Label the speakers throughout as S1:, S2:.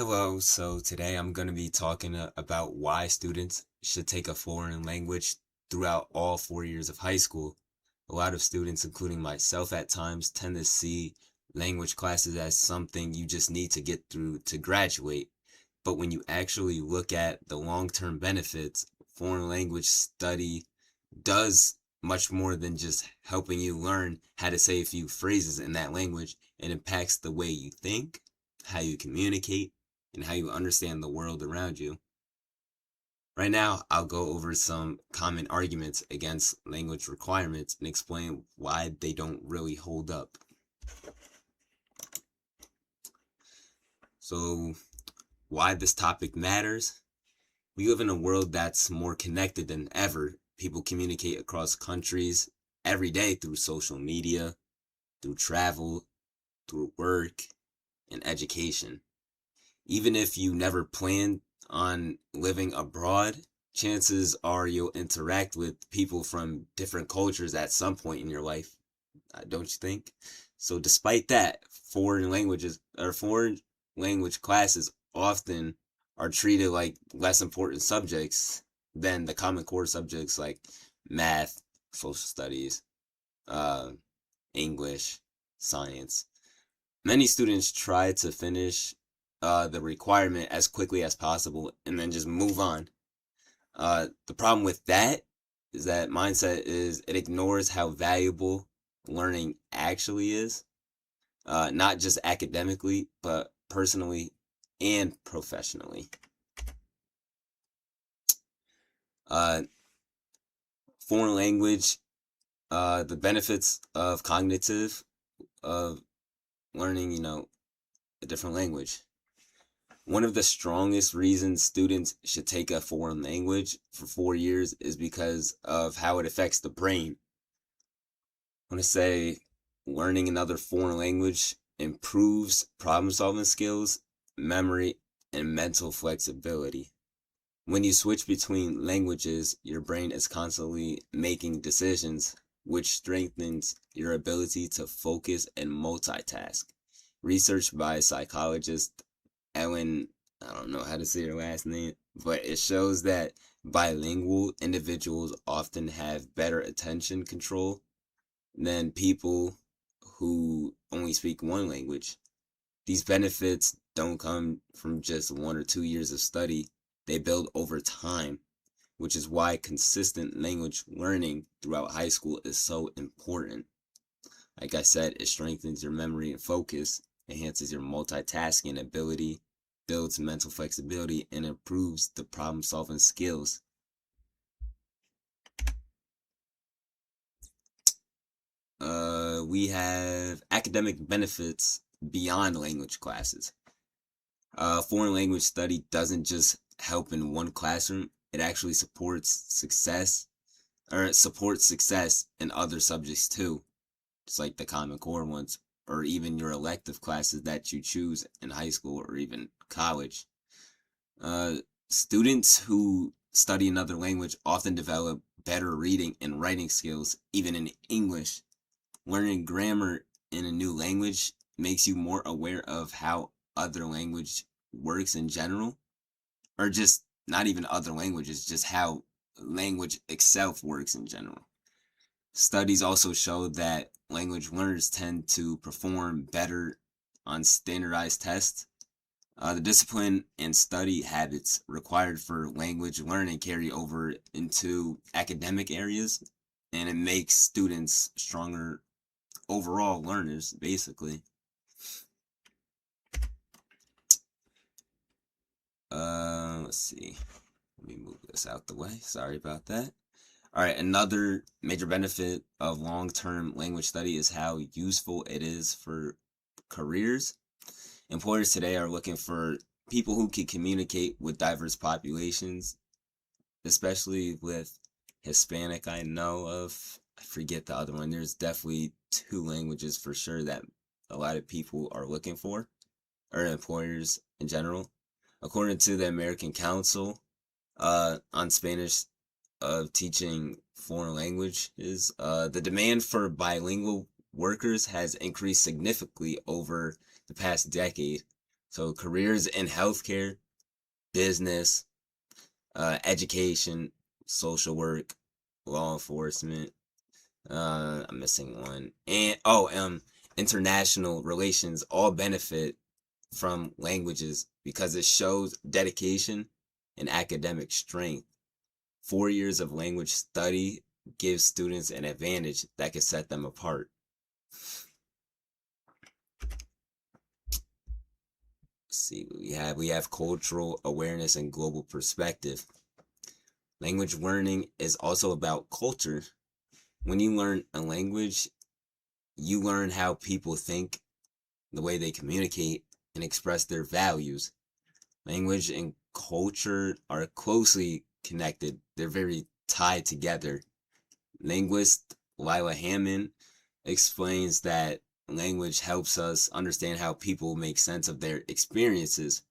S1: Hello, so today I'm going to be talking about why students should take a foreign language throughout all 4 years of high school. A lot of students, including myself at times, tend to see language classes as something you just need to get through to graduate. But when you actually look at the long-term benefits, foreign language study does much more than just helping you learn how to say a few phrases in that language. It impacts the way you think, how you communicate, and how you understand the world around you. Right now, I'll go over some common arguments against language requirements and explain why they don't really hold up. So, why this topic matters? We live in a world that's more connected than ever. People communicate across countries every day through social media, through travel, through work, and education. Even if you never planned on living abroad, chances are you'll interact with people from different cultures at some point in your life, don't you think? So despite that, foreign language classes often are treated like less important subjects than the common core subjects like math, social studies, uh, English, science. Many students try to finish the requirement as quickly as possible and then just move on. The problem with that is that mindset is it ignores how valuable learning actually is, not just academically, but personally and professionally. Uh, Foreign language, the benefits of cognitive, of learning, a different language. One of the strongest reasons students should take a foreign language for 4 years is because of how it affects the brain. I want to say learning another foreign language improves problem solving skills, memory, and mental flexibility. When you switch between languages, your brain is constantly making decisions, which strengthens your ability to focus and multitask. Research by psychologist Ellen, I don't know how to say her last name, but it shows that bilingual individuals often have better attention control than people who only speak one language. These benefits don't come from just 1 or 2 years of study, they build over time, which is why consistent language learning throughout high school is so important. Like I said, it strengthens your memory and focus, enhances your multitasking ability, builds mental flexibility, and improves the problem solving skills. We have academic benefits beyond language classes. Foreign language study doesn't just help in one classroom, it actually supports success in other subjects too, just like the common core ones, or even your elective classes that you choose in high school or even college. Uh, Students who study another language often develop better reading and writing skills, even in English. Learning grammar in a new language makes you more aware of how other language works in general, or just not even other languages, just how language itself works in general. Studies also show that language learners tend to perform better on standardized tests. The discipline and study habits required for language learning carry over into academic areas, and it makes students stronger overall learners, basically. Let's see. Let me move this out the way. Sorry about that. All right, another major benefit of long-term language study is how useful it is for careers. Employers today are looking for people who can communicate with diverse populations, especially with Hispanic. I know of, I forget the other one. There's definitely two languages for sure that a lot of people are looking for, or employers in general. According to the American Council on Spanish of teaching foreign languages, the demand for bilingual workers has increased significantly over the past decade. So careers in healthcare, business, education, social work, law enforcement. I'm missing one. And international relations all benefit from languages because it shows dedication and academic strength. 4 years of language study gives students an advantage that can set them apart. Let's see what we have cultural awareness and global perspective. Language learning is also about culture. When you learn a language, you learn how people think, the way they communicate, and express their values. Language and culture are closely connected. They're very tied together. Linguist Lila Hammond explains that language helps us understand how people make sense of their experiences.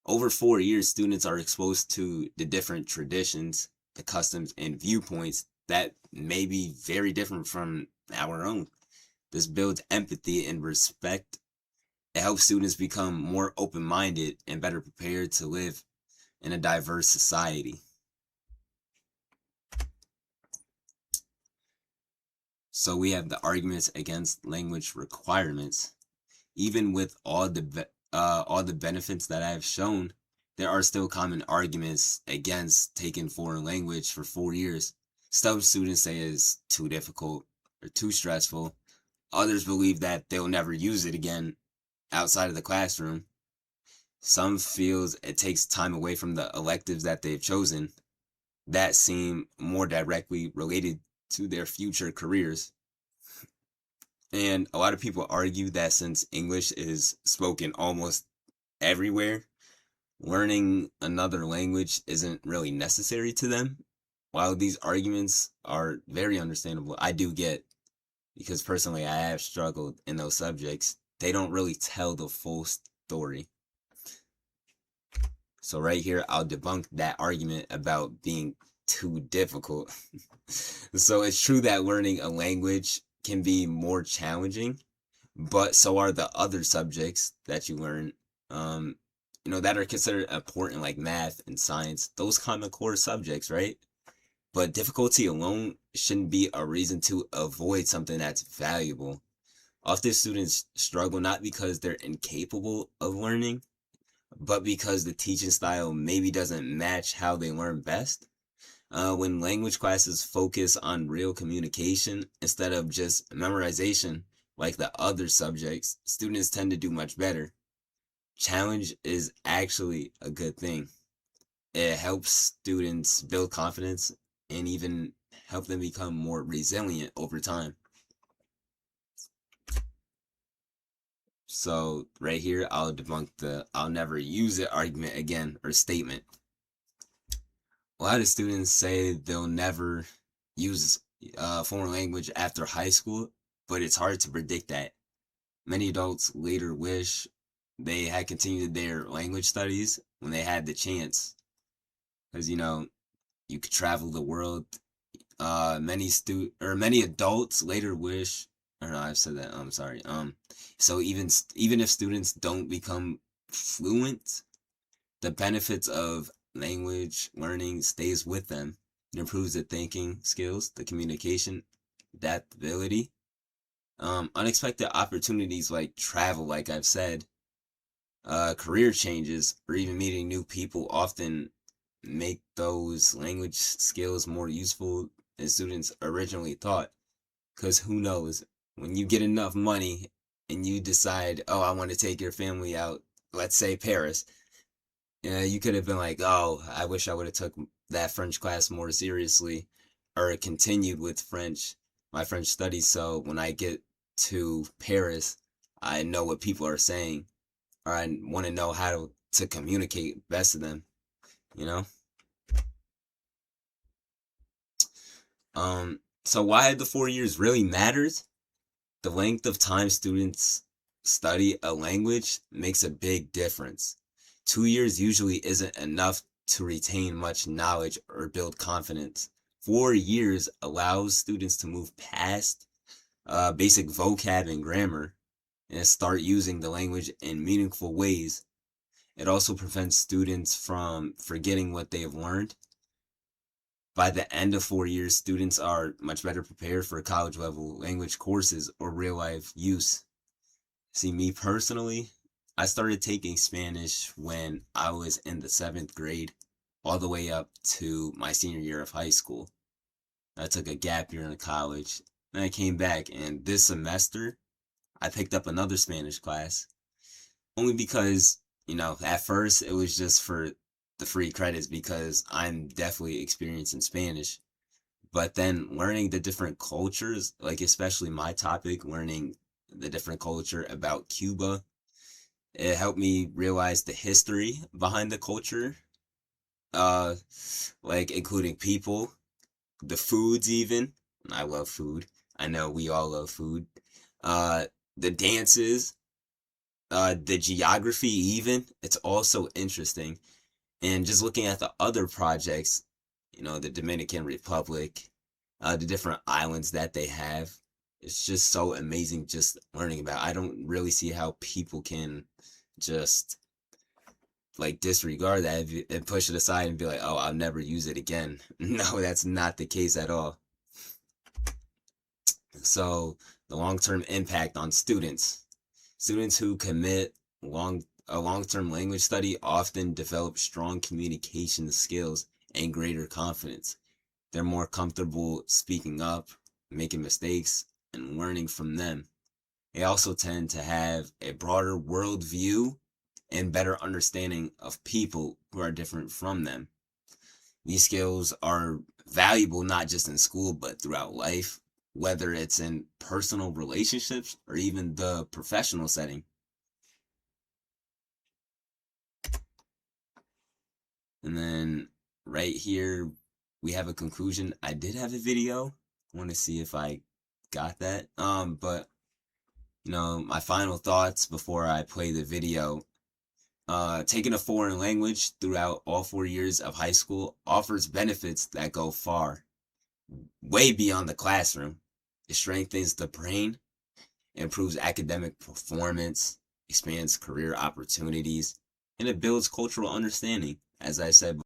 S1: Over 4 years, students are exposed to the different traditions, the customs, and viewpoints that may be very different from our own. This builds empathy and respect. It helps students become more open minded and better prepared to live in a diverse society. So we have the arguments against language requirements. Even with all the benefits that I have shown, there are still common arguments against taking foreign language for 4 years. Some students say it's too difficult or too stressful. Others believe that they'll never use it again outside of the classroom. Some feels it takes time away from the electives that they've chosen that seem more directly related to their future careers. And a lot of people argue that since English is spoken almost everywhere, learning another language isn't really necessary to them. While these arguments are very understandable, I do get, because personally I have struggled in those subjects, they don't really tell the full story. So right here, I'll debunk that argument about being too difficult. So it's true that learning a language can be more challenging, but so are the other subjects that you learn, that are considered important, like math and science, those kind of core subjects, right? But difficulty alone shouldn't be a reason to avoid something that's valuable. Often students struggle not because they're incapable of learning, but because the teaching style maybe doesn't match how they learn best. When language classes focus on real communication instead of just memorization, like the other subjects, students tend to do much better. Challenge is actually a good thing. It helps students build confidence and even help them become more resilient over time. So right here, I'll debunk the "I'll never use it" argument again, or statement. A lot of students say they'll never use foreign language after high school, but it's hard to predict that. Many adults later wish they had continued their language studies when they had the chance, because you could travel the world. Many adults later wish. Or no, I've said that. I'm sorry. So even if students don't become fluent, the benefits of language learning stays with them. It improves the thinking skills, the communication, adaptability. Unexpected opportunities like travel, like I've said, career changes, or even meeting new people often make those language skills more useful than students originally thought. Because who knows, when you get enough money and you decide, oh, I want to take your family out, let's say Paris, you could have been like, oh, I wish I would have took that French class more seriously, or continued with my French studies, so when I get to Paris, I know what people are saying, or I want to know how to communicate best to them, you know? So why the 4 years really matters? The length of time students study a language makes a big difference. 2 years usually isn't enough to retain much knowledge or build confidence. 4 years allows students to move past basic vocab and grammar and start using the language in meaningful ways. It also prevents students from forgetting what they have learned. By the end of 4 years, students are much better prepared for college level language courses or real life use. See, me personally, I started taking Spanish when I was in the seventh grade, all the way up to my senior year of high school. I took a gap year in college. Then I came back, and this semester, I picked up another Spanish class. Only because, at first it was just for the free credits because I'm definitely experienced in Spanish. But then learning the different cultures, like especially my topic, learning the different culture about Cuba, it helped me realize the history behind the culture, uh, like including people, the foods even. I love food. I know we all love food. Uh, the dances, the geography even. It's also interesting. And just looking at the other projects, the Dominican Republic, the different islands that they have, it's just so amazing just learning about. I don't really see how people can just like disregard that and push it aside and be like, oh, I'll never use it again. No, that's not the case at all. So the long-term impact on students. Students who commit a long-term language study often develop strong communication skills and greater confidence. They're more comfortable speaking up, making mistakes, and learning from them. They also tend to have a broader worldview and better understanding of people who are different from them. These skills are valuable not just in school but throughout life, whether it's in personal relationships or even the professional setting. And then right here, we have a conclusion. I did have a video. I want to see if I got that. But my final thoughts before I play the video. Taking a foreign language throughout all 4 years of high school offers benefits that go far, way beyond the classroom. It strengthens the brain, improves academic performance, expands career opportunities, and it builds cultural understanding, as I said